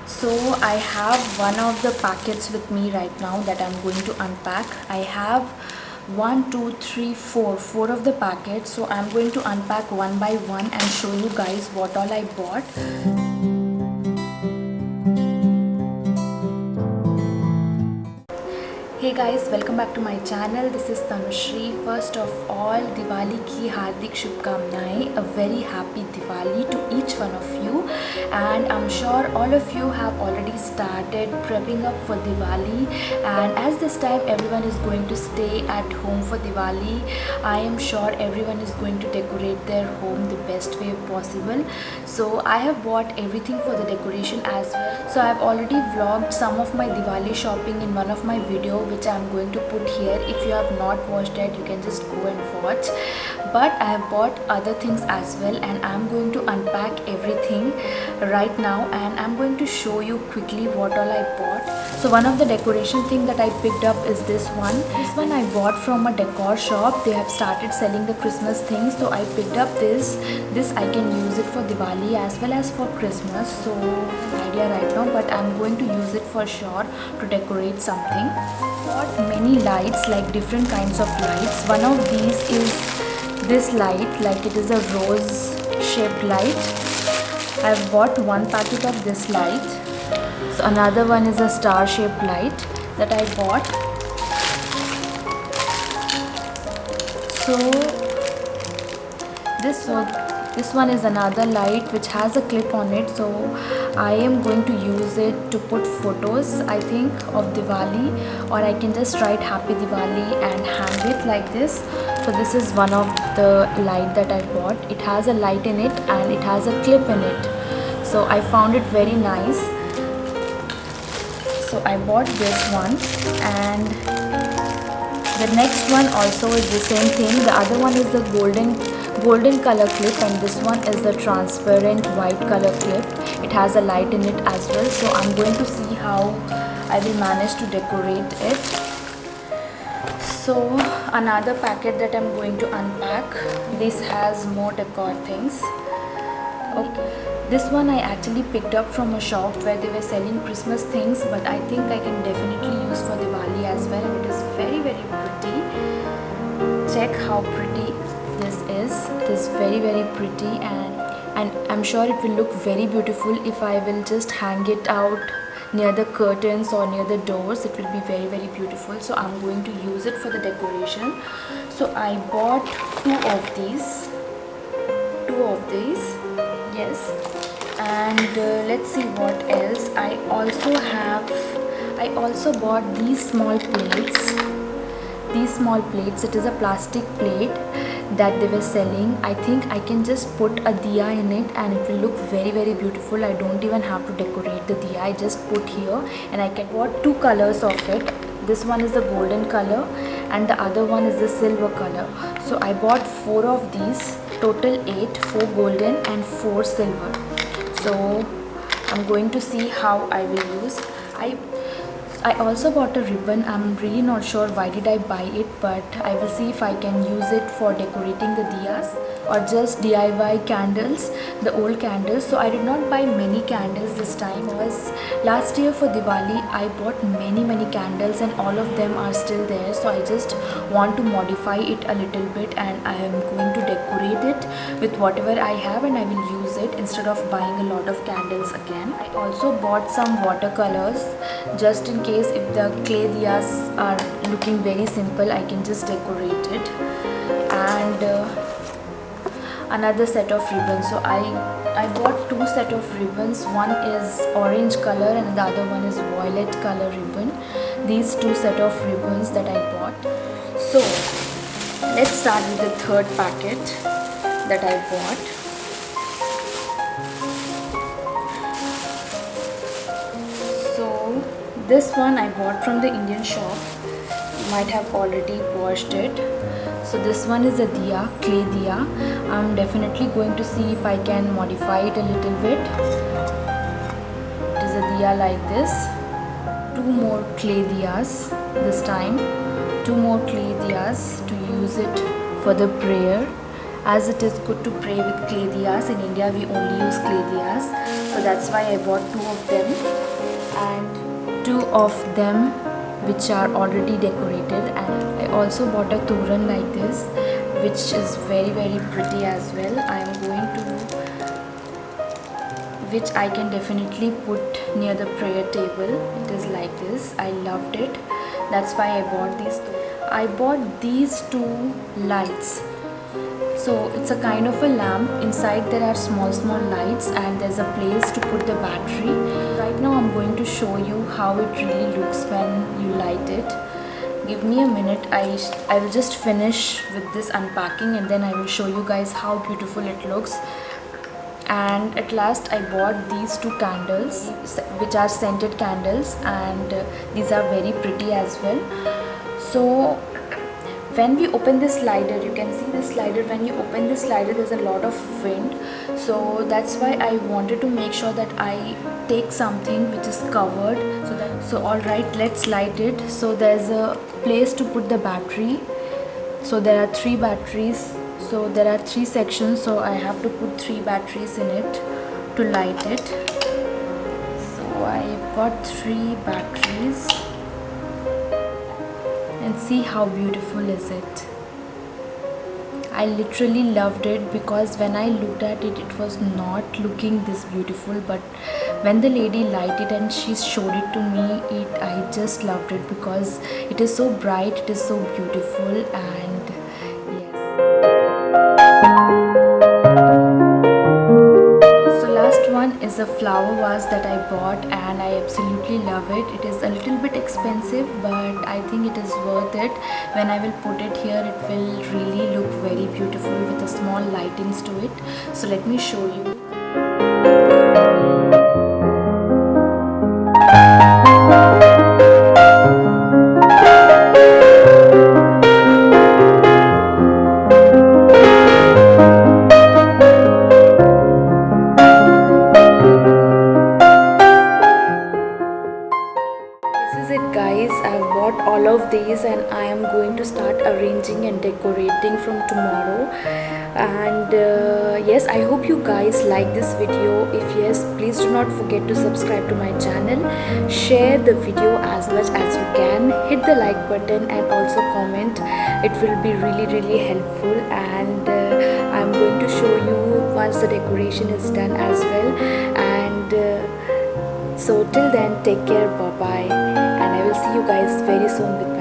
So I have one of the packets with me right now that I'm going to unpack. I have one, two, three, four of the packets. So I'm going to unpack one by one and show you guys what all I bought. Hey guys, welcome back to my channel. This is Tanushri. First of all, Diwali ki hardik shubhkamnaएं. A very happy Diwali to each one of you, and I'm sure all of you have already started prepping up for Diwali, and as this time everyone is going to stay at home for Diwali, I am sure everyone is going to decorate their home the best way possible. So I have bought everything for the decoration as well. So I have already vlogged some of my Diwali shopping in one of my video, which I am going to put here. If you have not watched it, you can just go and watch. But I have bought other things as well, and I am going to unpack everything right now, and I am going to show you quickly what all I bought. So one of the decoration thing that I picked up is this one. This one I bought from a decor shop. They have started selling the Christmas things, so I picked up this. This I can use it for Diwali as well as for Christmas. So idea right now, but I'm going to use it for sure to decorate something. Bought many lights, like different kinds of lights. One of these is this light, like it is a rose shaped light. I've bought one packet of this light. So another one is a star shaped light that I bought. So this one is another light which has a clip on it, so I am going to use it to put photos, I think, of Diwali, or I can just write Happy Diwali and hang it like this. So this is one of the light that I bought. It has a light in it and it has a clip in it, so I found it very nice. So I bought this one, and the next one also is the same thing. The other one is the golden color clip, and this one is the transparent white color clip. It has a light in it as well, so I'm going to see how I will manage to decorate it. So another packet that I'm going to unpack, this has more decor things. Okay, this one I actually picked up from a shop where they were selling Christmas things, but I think I can definitely use for Diwali as well. It is very pretty. Check how pretty this is. It is very pretty, and I'm sure it will look very beautiful if I will just hang it out near the curtains or near the doors. It will be very beautiful. So I'm going to use it for the decoration. So I bought two of these, yes. And let's see what else. I also bought these small plates. It is a plastic plate that they were selling. I think I can just put a diya in it and it will look very beautiful. I don't even have to decorate the diya. I just put here, and I can bought two colors of it. This one is the golden color and the other one is the silver color. So I bought four of these, total 8, 4 golden and 4 silver. So I'm going to see how I will use. I also bought a ribbon. I'm really not sure why did I buy it, but I will see if I can use it for decorating the diyas or just DIY candles, the old candles. So I did not buy many candles this time, because last year for Diwali I bought many candles and all of them are still there. So I just want to modify it a little bit, and I am going to decorate it with whatever I have, and I will use it instead of buying a lot of candles again. I also bought some watercolors just in case if the clay diyas are looking very simple, I can just decorate it. And another set of ribbons. So I bought two set of ribbons. One is orange color and the other one is violet color ribbon. These two set of ribbons that I bought. So let's start with the third packet that I bought. So this one I bought from the Indian shop. You might have already watched it. So this one is a diya, clay diya. I'm definitely going to see if I can modify it a little bit. It is a diya like this. Two more clay diyas this time. Two more clay diyas to use it for the prayer. as it is good to pray with clay diyas. In India we only use clay diyas, so that's why I bought 2 of them, and 2 of them which are already decorated. And I also bought a toran like this, which is very pretty as well. I am going to, which I can definitely put near the prayer table. It is like this. I loved it. That's why I bought these 2. I bought these 2 lights. So it's a kind of a lamp. Inside there are small lights, and there's a place to put the battery. Right now I'm going to show you how it really looks when you light it. Give me a minute. I will just finish with this unpacking, and then I will show you guys how beautiful it looks. And at last I bought these 2 candles, which are scented candles, and these are very pretty as well. So when we open this slider, you can see this slider. When you open this slider, there's a lot of wind, so that's why I wanted to make sure that I take something which is covered. So all right, let's light it. So there's a place to put the battery. So there are 3 batteries. So there are 3 sections, so I have to put 3 batteries in it to light it. So I've got 3 batteries, and see how beautiful is it. I literally loved it, because when I looked at it, it was not looking this beautiful, but when the lady lighted and she showed it to me, I just loved it, because it is so bright, it is so beautiful. And yes. So last one is a flower vase that I bought, and I absolutely love it. It is a little bit expensive, but I think it is worth it. When I will put it here, it will really look very beautiful with a small lightings to it. So let me show you. Guys, I've bought all of these, and I am going to start arranging and decorating from tomorrow. And yes, I hope you guys like this video. If yes, please do not forget to subscribe to my channel, share the video as much as you can, hit the like button, and also comment. It will be really helpful. And I'm going to show you once the decoration is done as well. And so till then, take care, bye bye, and I will see you guys very soon with